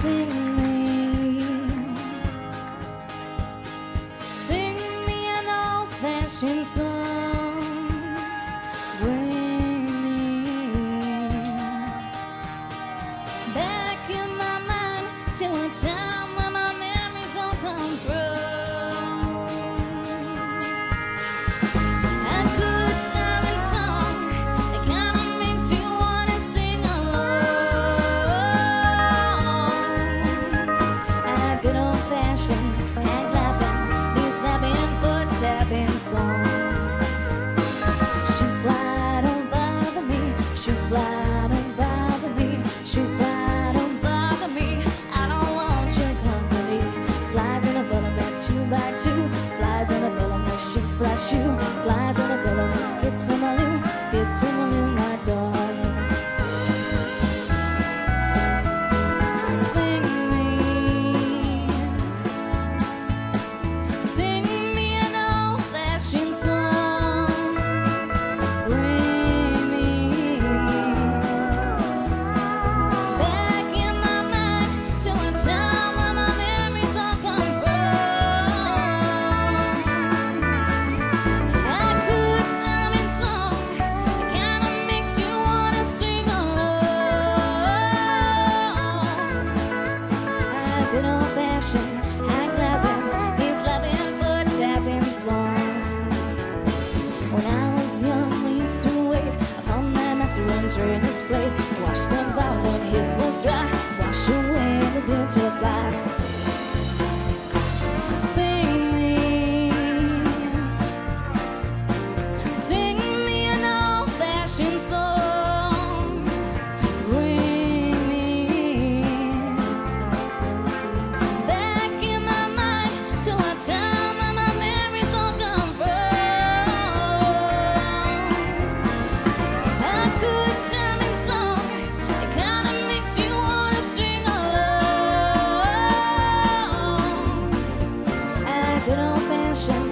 Sing me an old-fashioned song. Bring me back in my mind to a time when my memories all come through. A good time and song, the kind of makes you wanna sing along. A good old-fashioned hand clapping, knee slapping, foot tapping song. Shoe fly, don't bother me. Shoe fly, don't bother me. Shoe fly, don't bother me. I don't want your company. Flies in a buttermilk 2x2. Flies in a buttermilk shoe fly shoe. Flies in a buttermilk skip to my loo, my darling. Sing me an old-fashioned song. Bring me back in my mind to a time when my memories all come from. A good time and song, the kind of makes you wanna sing along. A good old-fashioned hand clapping, knee slapping, foot tapping song. When I was young, we used to wait upon that master and turn his plate. Wash the bottle when his was dry. Wash away the blue to fly. Sing me an old-fashioned song. Bring me back in my mind to a time when my memories all come from. A good time and song, it kind of makes you wanna sing along. A good old-fashioned